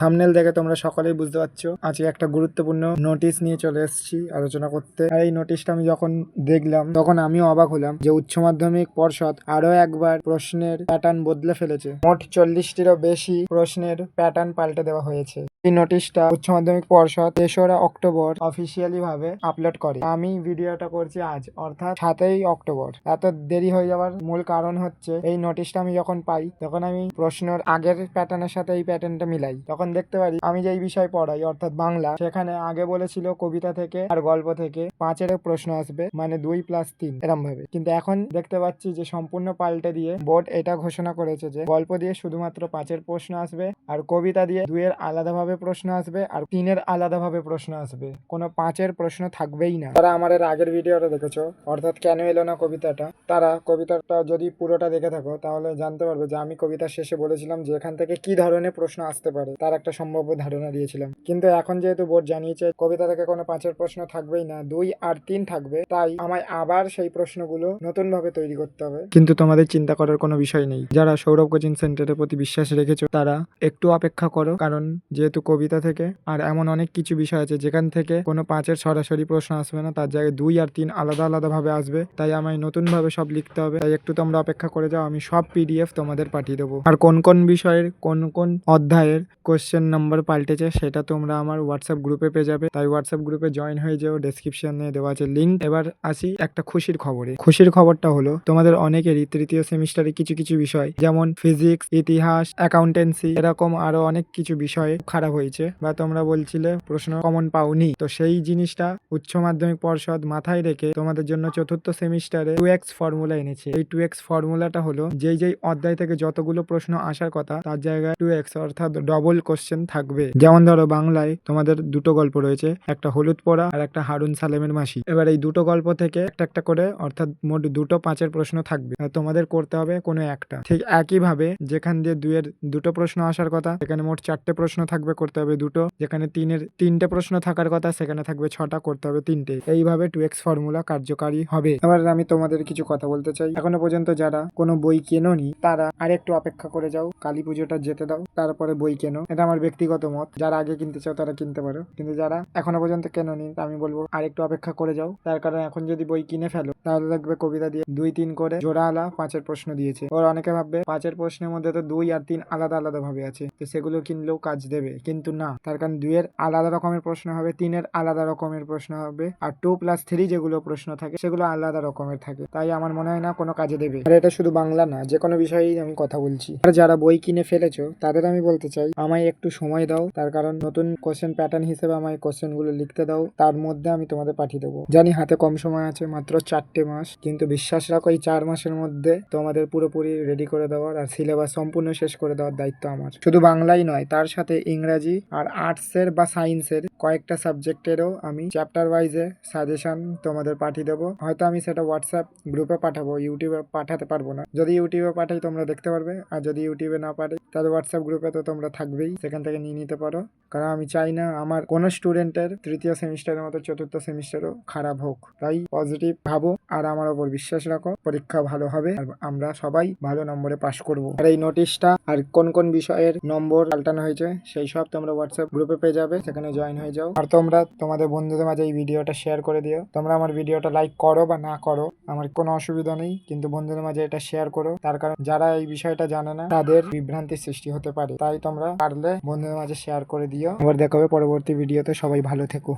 Thumbnail দেখে তোমরা সকলেই বুঝতে পারছো আজকে একটা গুরুত্বপূর্ণ নোটিশ নিয়ে চলে এসেছি আলোচনা করতে। আর এই নোটিশটা আমি যখন দেখলাম তখন আমিও অবাক হলাম যে উচ্চ মাধ্যমিক পর্ষদ আরো একবার প্রশ্নের প্যাটার্ন বদলে ফেলেছে। মোট 40টিরও বেশি প্রশ্নের প্যাটার্ন পাল্টে দেওয়া হয়েছে। এই নোটিশটা উচ্চ মাধ্যমিক পর্ষদ 3রা অক্টোবর অফিসিয়ালি ভাবে আপলোড করে। আমি ভিডিওটা করছি আজ অর্থাৎ 7ই অক্টোবর। এত দেরি হয়ে যাওয়ার মূল কারণ হচ্ছে এই নোটিশটা আমি যখন পাই তখন আমি প্রশ্নের আগের প্যাটার্নের সাথে এই প্যাটার্নটা মিলাই, তখন দেখতে পারি আমি যেই বিষয় পড়াই অর্থাৎ বাংলা, সেখানে আগে বলেছিল কবিতা থেকে আর গল্প থেকে 5-এর প্রশ্ন আসবে, মানে 2+3 এরম ভাবে। কিন্তু এখন দেখতে পাচ্ছি যে সম্পূর্ণ পাল্টে দিয়ে বোর্ড এটা ঘোষণা করেছে যে গল্প দিয়ে শুধুমাত্র 5-এর প্রশ্ন আসবে, আর কবিতা দিয়ে 2-এর আলাদাভাবে প্রশ্ন আসবে, আর 3-এর আলাদাভাবে প্রশ্ন আসবে। কোনো 5-এর প্রশ্ন থাকবেই না। তারা আমার এর আগের ভিডিওটা দেখেছো অর্থাৎ কেন এলো না কবিতাটা, তারা কবিতাটা যদি পুরোটা দেখে থাকো তাহলে জানতে পারবে যে আমি কবিতার শেষে বলেছিলাম যে এখান থেকে কি ধরনের প্রশ্ন আসতে পারে, তার একটা সম্ভাব্য ধারণা দিয়েছিলাম। কিন্তু এখন যেহেতু বোর্ড জানিয়েছে কবিতা থেকে কোনো 5-এর প্রশ্ন থাকবেই না, 2 আর 3 থাকবে, তাই আমায় আবার সেই প্রশ্নগুলো নতুন ভাবে তৈরি করতে হবে। কিন্তু তোমাদের চিন্তা করার কোনো বিষয় নেই। যারা সৌরভ কোচিং সেন্টারের প্রতি বিশ্বাস রেখেছো তারা একটু অপেক্ষা করো, কারণ যেহেতু কবিতা থেকে আর এমন অনেক কিছু বিষয় আছে যেখান থেকে কোনো 5-এর সরাসরি প্রশ্ন আসবে না, তার জায়গায় 2 আর 3 আলাদা আলাদা ভাবে আসবে, তাই আমায় নতুন ভাবে সব লিখতে হবে। তাই একটু তোমরা অপেক্ষা করে যাও, আমি সব পিডিএফ তোমাদের পাঠিয়ে দেবো। আর কোন কোন বিষয়ের কোন কোন অধ্যায়ের কোশ্চেন নাম্বার পাল্টেছে সেটা তোমরা আমার হোয়াটসঅ্যাপ গ্রুপে পেয়ে যাবে, তাই হোয়াটসঅ্যাপ গ্রুপে জয়েন হয়ে যাও, ডেসক্রিপশনে দেওয়া আছে লিঙ্ক। এবার আসি একটা খুশির খবরে। খুশির খবরটা হলো তোমাদের অনেকেরই তৃতীয় সেমিস্টারে কিছু কিছু বিষয় যেমন ফিজিক্স, ইতিহাস, অ্যাকাউন্টেন্সি এরকম আরো অনেক কিছু বিষয় খারাপ হয়েছে বা তোমরা বলছিলে প্রশ্ন কমন পাওনি। তো সেই জিনিসটা উচ্চ মাধ্যমিক পর্ষদ মাথায় রেখে তোমাদের জন্য চতুর্থ সেমিস্টারে 2x ফর্মুলা এনেছে। এই 2x ফর্মুলাটা হলো যেই যেই অধ্যায় থেকে যতগুলো প্রশ্ন আসার কথা তার জায়গায় 2x অর্থাৎ ডবল কোশ্চেন থাকবে। যেমন ধরো বাংলায় তোমাদের দুটো গল্প রয়েছে, একটা হলুদ পোড়া আর একটা হারুন সালেমের মাসি। এবার এই দুটো গল্প থেকে একটা একটা করে অর্থাৎ মোট দুটো 5-এর প্রশ্ন থাকবে, তোমাদের করতে হবে কোনো একটা। ঠিক একইভাবে যেখান দিয়ে 2-এর দুটো প্রশ্ন আসার কথা সেখানে মোট 4টে প্রশ্ন থাকবে, করতে হবে দুটো। যেখানে 3-এর 3টে প্রশ্ন থাকার কথা সেখানে থাকবে 6টা, করতে হবে 3টে। এইভাবে 2x ফর্মুলা কার্যকারী হবে। এবার আমি তোমাদের কিছু কথা বলতে চাই। এখনো পর্যন্ত যারা কোনো বই কেনোনি তারা আরেকটু অপেক্ষা করে যাও, কালী পুজোটা যেতে দাও, তারপরে বই কেনো। এটা আমার ব্যক্তিগত মত। যারা আগে কিনতে চাও তারা কিনতে পারো, কিন্তু যারা এখনো পর্যন্ত কেনোনি আমি বলবো আরেকটু অপেক্ষা করে যাও। তার কারণ এখন যদি বই কিনে ফেলো তাহলে দেখবে কবিতা দিয়ে 2-3 করে জোড়াওয়ালা 5-এর প্রশ্ন দিয়েছে। ওর অনেকে ভাববে 5-এর প্রশ্নের মধ্যে তো 2 আর 3 আলাদা আলাদা ভাবে আছে, তো সেগুলো কিনলেও কাজ দেবে, কিন্তু না। তার কারণ 2-এর আলাদা রকমের প্রশ্ন হবে, 3-এর আলাদা রকমের প্রশ্ন হবে, আর 2+3 যেগুলো প্রশ্ন থাকে সেগুলো আলাদা রকমের থাকে। তাই আমার মনে হয় না কোনো কাজে দেবে। আর এটা শুধু বাংলা না, যে কোনো বিষয়েই আমি কথা বলছি। আর যারা বই কিনে ফেলেছো তাদের আমি বলতে চাই আমায় একটু সময় দাও, তার কারণ নতুন কোশ্চেন প্যাটার্ন হিসেবে আমায় কোশ্চেন গুলো লিখতে দাও, তার মধ্যে আমি তোমাদের পাঠিয়ে দেবো। জানি হাতে কম সময় আছে, মাত্র 4টে মাস, কিন্তু বিশ্বাস রাখো এই 4 মাসের মধ্যে তোমাদের পুরোপুরি রেডি করে দেওয়ার আর সিলেবাস সম্পূর্ণ শেষ করে দেওয়ার দায়িত্ব আমার। শুধু বাংলাই নয়, তার সাথে ইংরাজি আর আর্টসের বা সায়েন্সের কয়েকটা সাবজেক্টেরও আমি চ্যাপ্টার ওয়াইজে সাজেশন তোমাদের পাঠিয়ে দেবো। হয়তো আমি সেটা হোয়াটসঅ্যাপ গ্রুপে পাঠাবো, ইউটিউবে পাঠাতে পারবো না। যদি ইউটিউবে পাঠাই তোমরা দেখতে পারবে, আর যদি ইউটিউবে না পাঠাই তাহলে হোয়াটসঅ্যাপ গ্রুপে তো তোমরা থাকবেই, সেখান থেকে নিয়ে নিতে পারো। কারণ আমি চাই না আমার কোনো স্টুডেন্টের তৃতীয় সেমিস্টারের মতো চতুর্থ সেমিস্টারও খারাপ হোক। তাই পজিটিভ ভাবো আর আমার ওপর বিশ্বাস রাখো, পরীক্ষা ভালো হবে আর আমরা সবাই ভালো নম্বরে পাশ করব। আর এই নোটিশটা আর কোন কোন বিষয়ের নম্বর পাল্টানো হয়েছে সেই সব তোমরা হোয়াটসঅ্যাপ গ্রুপে পেয়ে যাবে, সেখানে জয়েন হয়ে যাও। আর তোমরা তোমাদের বন্ধুদের মাঝে এই ভিডিওটা শেয়ার করে দিও। তোমরা আমার ভিডিওটা লাইক করো বা না করো আমার কোনো অসুবিধা নেই, কিন্তু বন্ধুদের মাঝে এটা শেয়ার করো, তার কারণ যারা এই বিষয়টা জানে না তাদের বিভ্রান্তির সৃষ্টি হতে পারে। তাই তোমরা পারলে বন্ধুদের মাঝে শেয়ার করে দিও। আবার দেখা হবে পরবর্তী ভিডিওতে। সবাই ভালো থেকো।